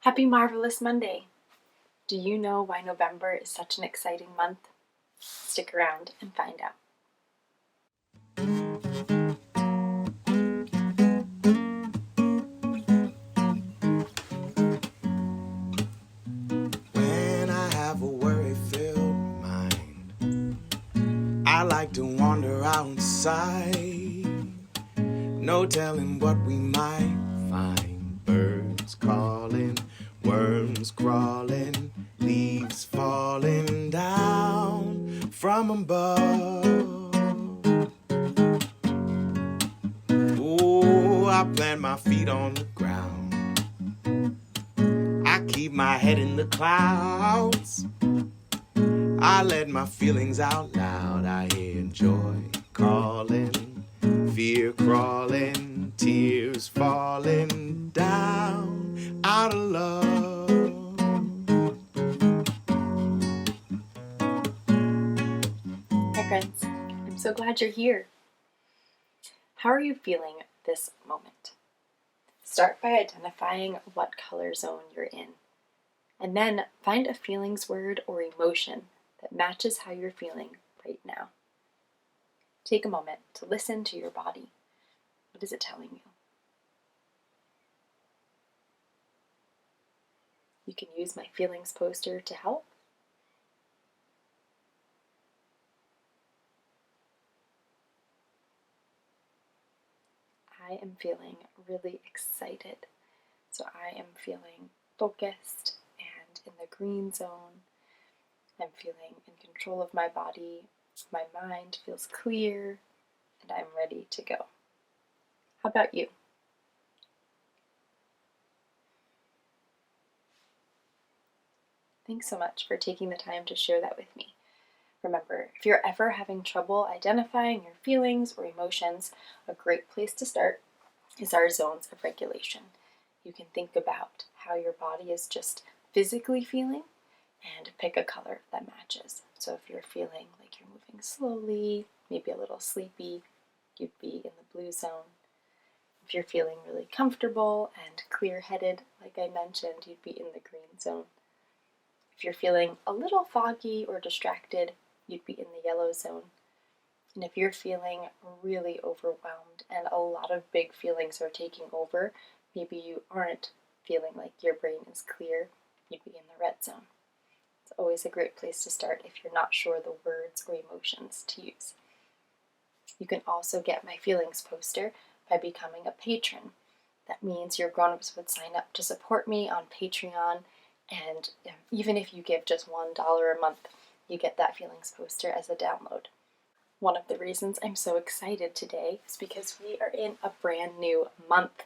Happy Marvelous Monday! Do you know why November is such an exciting month? Stick around and find out. When I have a worry-filled mind, I like to wander outside. No telling what we might find. Birds calling, worms crawling, leaves falling down from above. Oh, I plant my feet on the ground. I keep my head in the clouds. I let my feelings out loud. I hear joy calling, fear crawling, tears falling down out of love. Hi friends, I'm so glad you're here. How are you feeling this moment? Start by identifying what color zone you're in, and then find a feelings word or emotion that matches how you're feeling right now. Take a moment to listen to your body. What is it telling you? You can use my feelings poster to help. I am feeling really excited. So I am feeling focused and in the green zone. I'm feeling in control of my body. My mind feels clear and I'm ready to go. How about you? Thanks so much for taking the time to share that with me. Remember, if you're ever having trouble identifying your feelings or emotions, a great place to start is our zones of regulation. You can think about how your body is just physically feeling and pick a color that matches. So if you're feeling like you're moving slowly, maybe a little sleepy, you'd be in the blue zone. If you're feeling really comfortable and clear-headed, like I mentioned, you'd be in the green zone. If you're feeling a little foggy or distracted, you'd be in the yellow zone. And if you're feeling really overwhelmed and a lot of big feelings are taking over, maybe you aren't feeling like your brain is clear, you'd be in the red zone. It's always a great place to start if you're not sure the words or emotions to use. You can also get my feelings poster by becoming a patron. That means your grown-ups would sign up to support me on Patreon, and even if you give just $1 a month, you get that feelings poster as a download. One of the reasons I'm so excited today is because we are in a brand new month.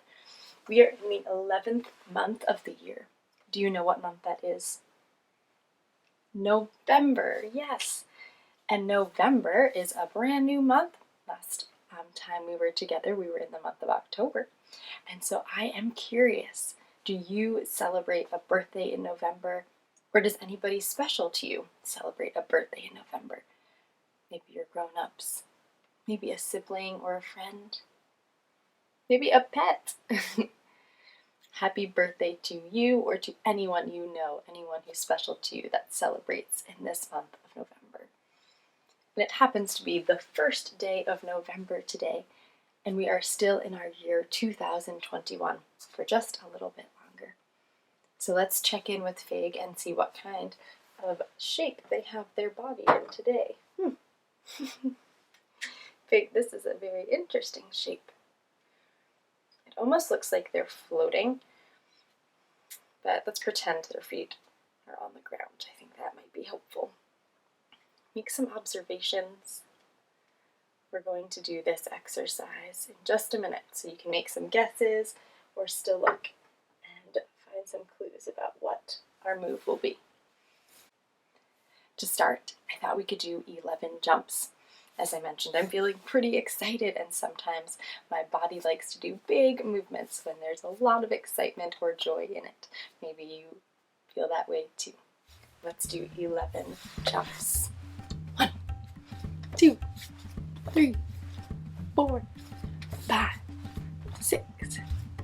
We are in the 11th month of the year. Do you know what month that is? November, yes. And November is a brand new month. Last time we were together, we were in the month of October. And so I am curious, do you celebrate a birthday in November? Or does anybody special to you celebrate a birthday in November? Maybe your grown-ups, maybe a sibling or a friend, maybe a pet. Happy birthday to you or to anyone you know, anyone who's special to you that celebrates in this month of November. And it happens to be the first day of November today, and we are still in our year 2021 for just a little bit longer. So let's check in with Fig and see what kind of shape they have their body in today. Fig, this is a very interesting shape. It almost looks like they're floating, but let's pretend their feet are on the ground. I think that might be helpful. Make some observations. We're going to do this exercise in just a minute, so you can make some guesses or still look and find some clues about what our move will be. To start, I thought we could do 11 jumps. As I mentioned, I'm feeling pretty excited, and sometimes my body likes to do big movements when there's a lot of excitement or joy in it. Maybe you feel that way too. Let's do 11 jumps. 1, 2, 3, 4, 5, 6,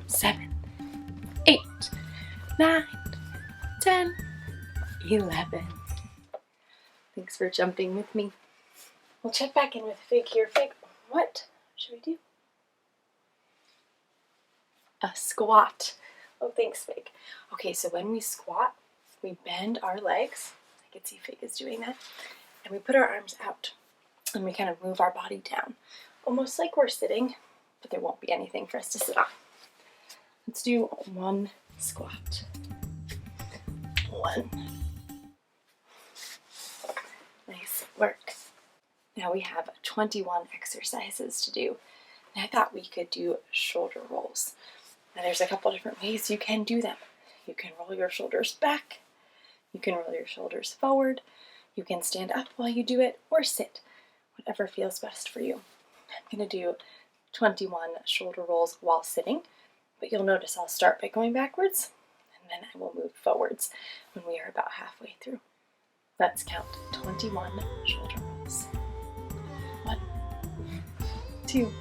7, 8, 9, 10, 11. Thanks for jumping with me. We'll check back in with Fig here. Fig, what should we do? A squat. Oh, thanks, Fig. Okay, so when we squat, we bend our legs. I can see Fig is doing that. And we put our arms out. And we kind of move our body down. Almost like we're sitting, but there won't be anything for us to sit on. Let's do one squat. 1. Nice work. Now we have 21 exercises to do. And I thought we could do shoulder rolls. Now there's a couple different ways you can do them. You can roll your shoulders back. You can roll your shoulders forward. You can stand up while you do it or sit. Whatever feels best for you. I'm going to do 21 shoulder rolls while sitting, but you'll notice I'll start by going backwards, and then I will move forwards when we are about halfway through. Let's count 21 shoulder rolls. 1, 2,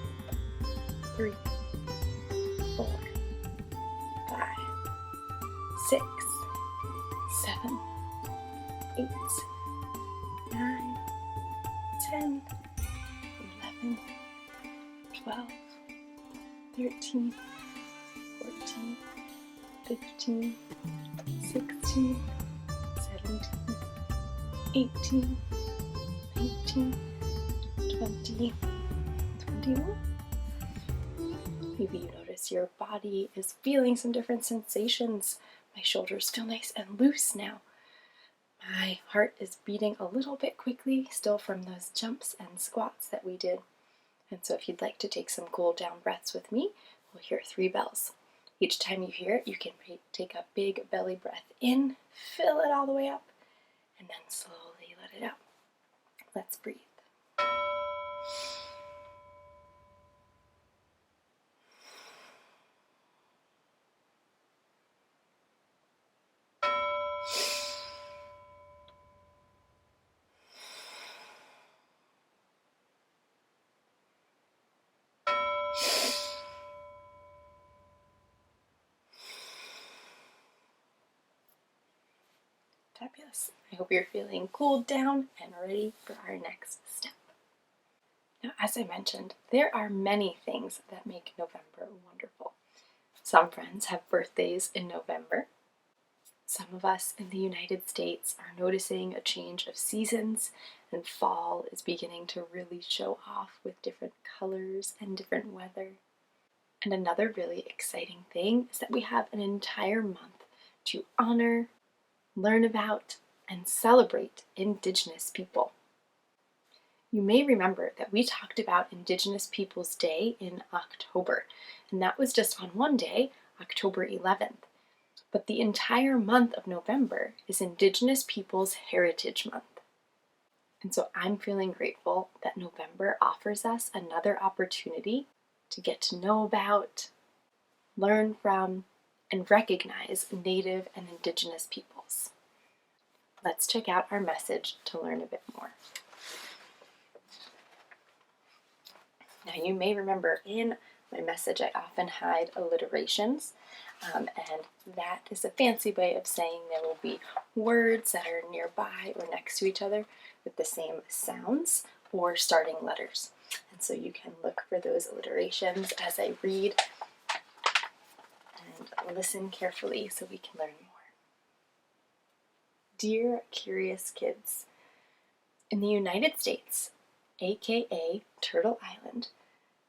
3, 4, 5, 6, 7, 8, 9, 10, 11, 12, 13, 14, 15, 16, 17, 18, 19, 20, 21. Maybe you notice your body is feeling some different sensations. My shoulders feel nice and loose now. My heart is beating a little bit quickly, still from those jumps and squats that we did. And so if you'd like to take some cool down breaths with me, we'll hear 3 bells. Each time you hear it, you can take a big belly breath in, fill it all the way up, and then slowly let it out. Let's breathe. Fabulous. I hope you're feeling cooled down and ready for our next step. Now, as I mentioned, there are many things that make November wonderful. Some friends have birthdays in November. Some of us in the United States are noticing a change of seasons, and fall is beginning to really show off with different colors and different weather. And another really exciting thing is that we have an entire month to honor, learn about, and celebrate Indigenous people. You may remember that we talked about Indigenous Peoples Day in October, and that was just on one day, October 11th. But the entire month of November is Indigenous Peoples Heritage Month. And so I'm feeling grateful that November offers us another opportunity to get to know about, learn from, and recognize Native and Indigenous peoples. Let's check out our message to learn a bit more. Now you may remember in my message I often hide alliterations, and that is a fancy way of saying there will be words that are nearby or next to each other with the same sounds or starting letters. And so you can look for those alliterations as I read and listen carefully so we can learn more. Dear curious kids, in the United States, aka Turtle Island,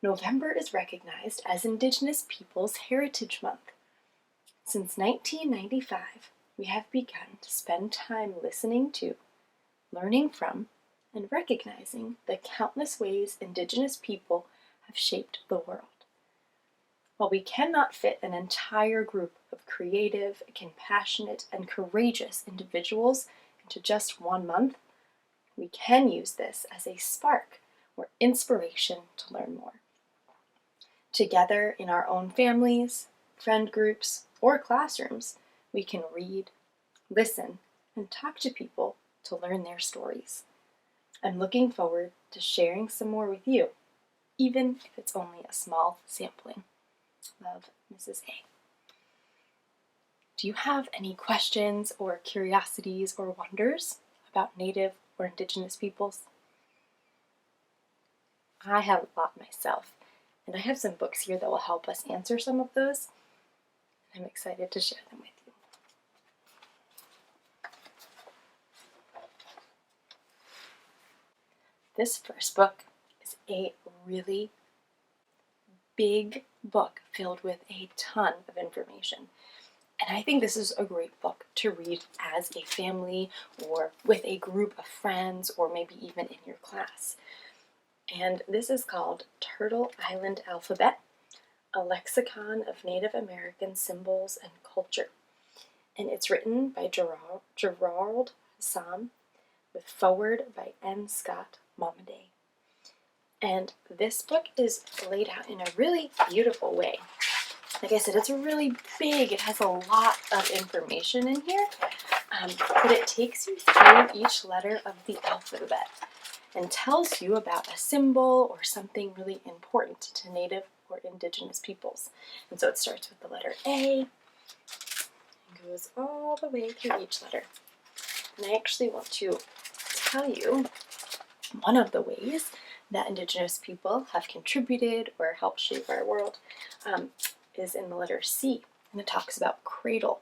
November is recognized as Indigenous Peoples Heritage Month. Since 1995, we have begun to spend time listening to, learning from, and recognizing the countless ways Indigenous people have shaped the world. While we cannot fit an entire group of creative, compassionate, and courageous individuals into just one month, we can use this as a spark or inspiration to learn more. Together in our own families, friend groups, or classrooms, we can read, listen, and talk to people to learn their stories. I'm looking forward to sharing some more with you, even if it's only a small sampling. Love, Mrs. A. Do you have any questions or curiosities or wonders about Native or Indigenous peoples? I have a lot myself, and I have some books here that will help us answer some of those. I'm excited to share them with you. This first book is a really big book filled with a ton of information. And I think this is a great book to read as a family or with a group of friends or maybe even in your class. And this is called Turtle Island Alphabet, a Lexicon of Native American Symbols and Culture. And it's written by Gerald Sam with foreword by N. Scott Momaday. And this book is laid out in a really beautiful way. Like I said, it's really big. It has a lot of information in here, but it takes you through each letter of the alphabet and tells you about a symbol or something really important to Native or Indigenous peoples. And so it starts with the letter A and goes all the way through each letter. And I actually want to tell you one of the ways that Indigenous people have contributed or helped shape our world is in the letter C. And it talks about cradle,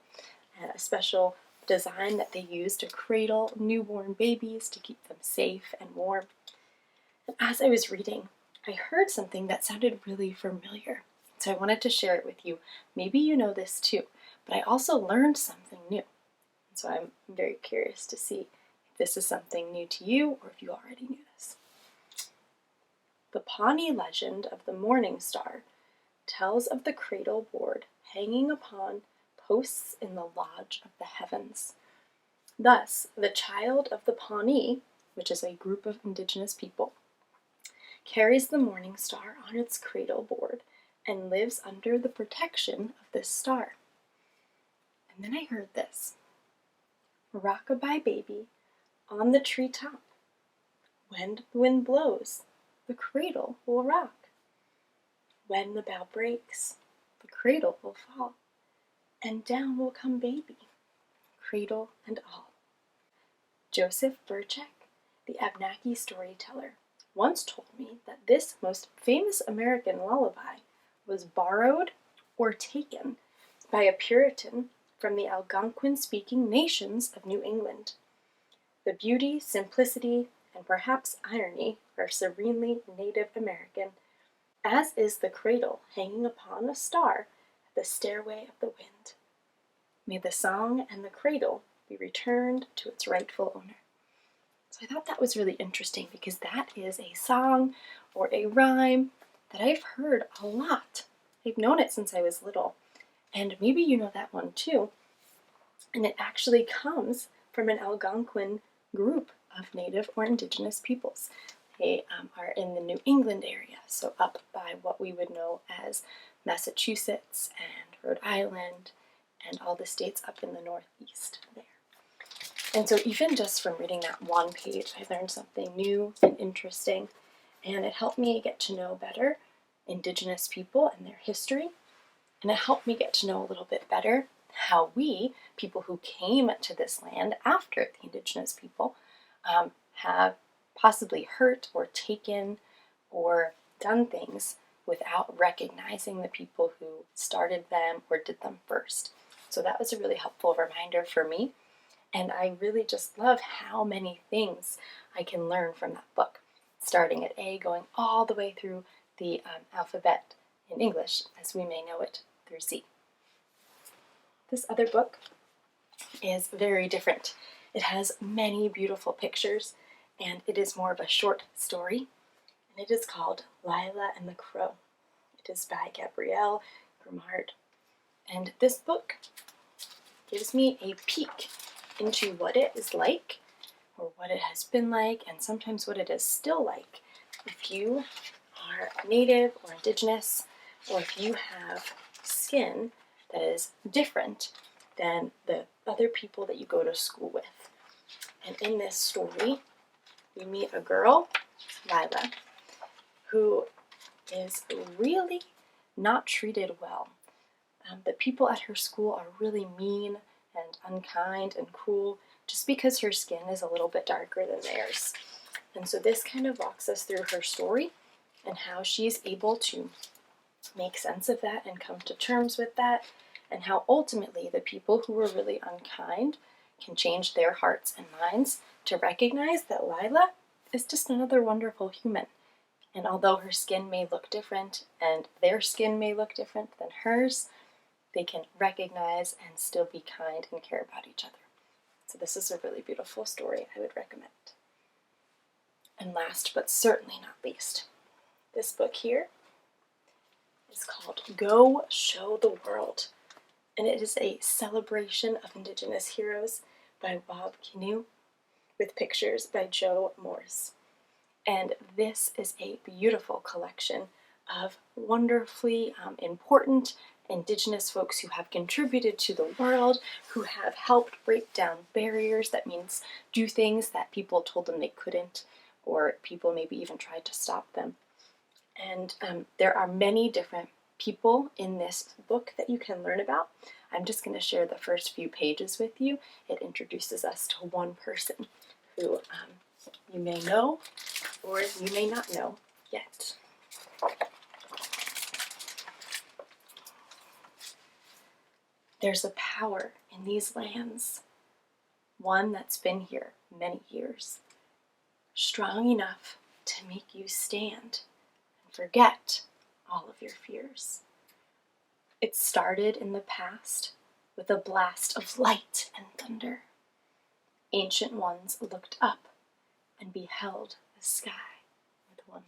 and a special design that they use to cradle newborn babies to keep them safe and warm. And as I was reading, I heard something that sounded really familiar. So I wanted to share it with you. Maybe you know this too, but I also learned something new. So I'm very curious to see if this is something new to you or if you already knew this. The Pawnee legend of the Morning Star tells of the cradle board hanging upon posts in the lodge of the heavens. Thus, the child of the Pawnee, which is a group of Indigenous people, carries the morning star on its cradle board and lives under the protection of this star. And then I heard this. Rock-a-bye baby on the treetop. When the wind blows, the cradle will rock. When the bough breaks, the cradle will fall, and down will come baby, cradle and all. Joseph Burchak, the Abnaki storyteller, once told me that this most famous American lullaby was borrowed or taken by a Puritan from the Algonquin-speaking nations of New England. The beauty, simplicity, and perhaps irony are serenely Native American, as is the cradle hanging upon a star at the stairway of the wind. May the song and the cradle be returned to its rightful owner. So I thought that was really interesting because that is a song or a rhyme that I've heard a lot. I've known it since I was little, and maybe you know that one too. And it actually comes from an Algonquin group of Native or Indigenous peoples. They are in the New England area, so up by what we would know as Massachusetts and Rhode Island and all the states up in the northeast there. And so even just from reading that one page, I learned something new and interesting, and it helped me get to know better Indigenous people and their history, and it helped me get to know a little bit better how we, people who came to this land after the Indigenous people, have possibly hurt or taken or done things without recognizing the people who started them or did them first. So that was a really helpful reminder for me. And I really just love how many things I can learn from that book, starting at A, going all the way through the alphabet in English, as we may know it, through Z. This other book is very different. It has many beautiful pictures, and it is more of a short story, and it is called Lila and the Crow. It is by Gabrielle Grimard, and this book gives me a peek into what it is like, or what it has been like, and sometimes what it is still like if you are Native or Indigenous, or if you have skin that is different than the other people that you go to school with. And in this story, we meet a girl, Lila, who is really not treated well. The people at her school are really mean and unkind and cruel just because her skin is a little bit darker than theirs. And so this kind of walks us through her story and how she's able to make sense of that and come to terms with that, and how ultimately the people who were really unkind can change their hearts and minds to recognize that Lila is just another wonderful human. And although her skin may look different and their skin may look different than hers, they can recognize and still be kind and care about each other. So this is a really beautiful story I would recommend. And last but certainly not least, this book here is called Go Show the World. And it is a celebration of Indigenous heroes by Bob Kinu with pictures by Joe Morse. And this is a beautiful collection of wonderfully important Indigenous folks who have contributed to the world, who have helped break down barriers. That means do things that people told them they couldn't, or people maybe even tried to stop them. And there are many different people in this book that you can learn about. I'm just going to share the first few pages with you. It introduces us to one person who you may know or you may not know yet. There's a power in these lands, one that's been here many years, strong enough to make you stand and forget all of your fears. It started in the past with a blast of light and thunder. Ancient ones looked up and beheld the sky with wonder.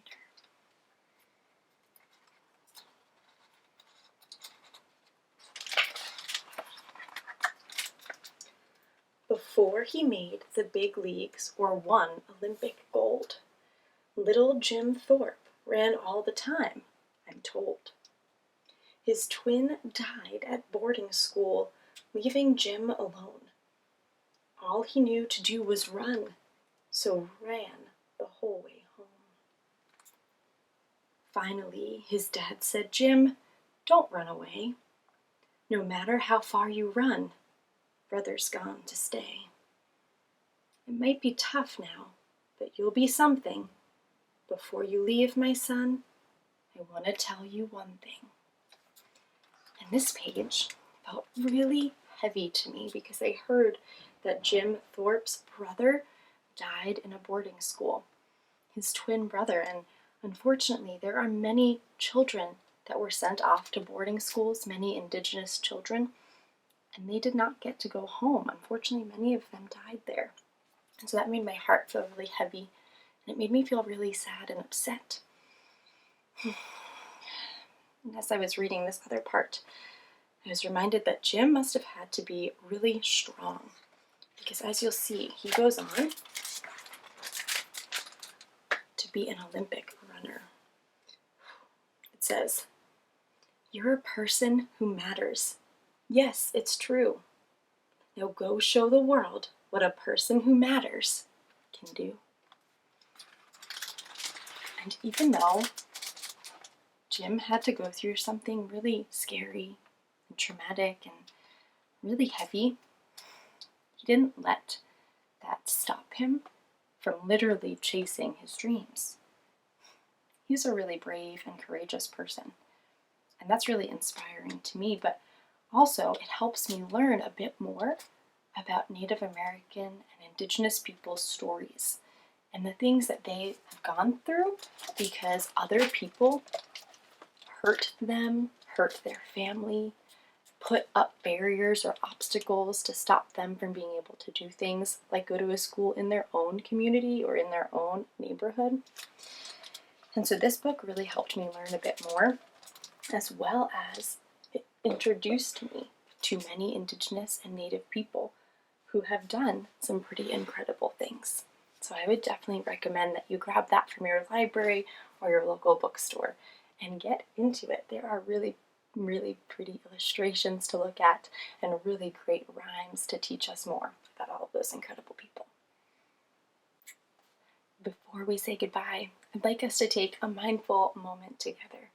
Before he made the big leagues or won Olympic gold, little Jim Thorpe ran all the time, I'm told. His twin died at boarding school, leaving Jim alone. All he knew to do was run, so ran the whole way home. Finally, his dad said, "Jim, don't run away. No matter how far you run, Brother's gone to stay. It might be tough now, but you'll be something. Before you leave, my son, I want to tell you one thing." And this page felt really heavy to me because I heard that Jim Thorpe's brother died in a boarding school, his twin brother. And unfortunately, there are many children that were sent off to boarding schools, many Indigenous children, and they did not get to go home. Unfortunately, many of them died there. And so that made my heart feel really heavy, and it made me feel really sad and upset. And as I was reading this other part, I was reminded that Jim must have had to be really strong, because as you'll see, he goes on to be an Olympic runner. It says, "You're a person who matters. Yes, it's true. Now go show the world what a person who matters can do." And even though Jim had to go through something really scary and traumatic and really heavy, he didn't let that stop him from literally chasing his dreams. He's a really brave and courageous person, and that's really inspiring to me, but also it helps me learn a bit more about Native American and Indigenous people's stories and the things that they have gone through because other people hurt them, hurt their family, put up barriers or obstacles to stop them from being able to do things like go to a school in their own community or in their own neighborhood. And so this book really helped me learn a bit more, as well as it introduced me to many Indigenous and Native people who have done some pretty incredible things. So I would definitely recommend that you grab that from your library or your local bookstore and get into it. There are really, really pretty illustrations to look at and really great rhymes to teach us more about all of those incredible people. Before we say goodbye, I'd like us to take a mindful moment together.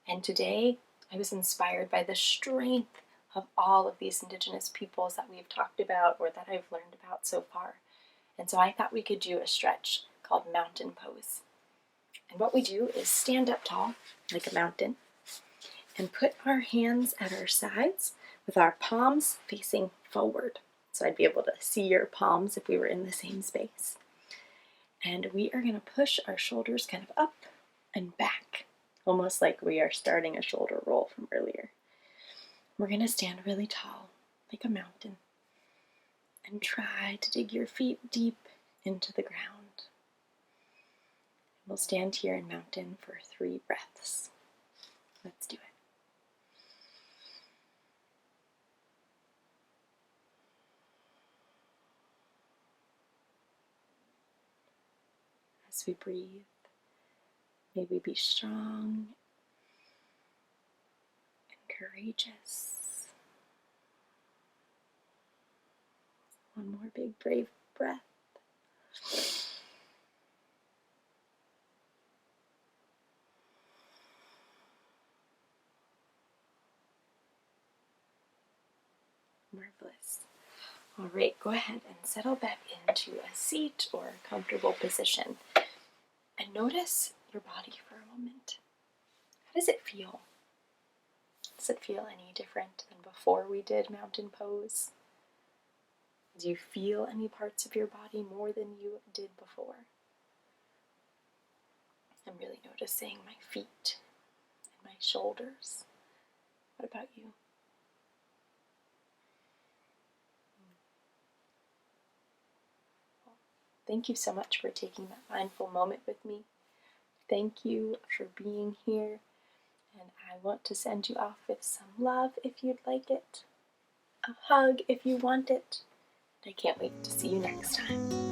And today, I was inspired by the strength of all of these Indigenous peoples that we've talked about or that I've learned about so far. And so I thought we could do a stretch called mountain pose. And what we do is stand up tall, like a mountain, and put our hands at our sides with our palms facing forward. So I'd be able to see your palms if we were in the same space. And we are going to push our shoulders kind of up and back, almost like we are starting a shoulder roll from earlier. We're going to stand really tall, like a mountain, and try to dig your feet deep into the ground. We'll stand here in mountain for 3 breaths. Let's do it. As we breathe, may we be strong and courageous. One more big, brave breath. Marvelous. All right, go ahead and settle back into a seat or a comfortable position. And notice your body for a moment. How does it feel? Does it feel any different than before we did mountain pose? Do you feel any parts of your body more than you did before? I'm really noticing my feet and my shoulders. What about you? Thank you so much for taking that mindful moment with me. Thank you for being here. And I want to send you off with some love if you'd like it, a hug if you want it. I can't wait to see you next time.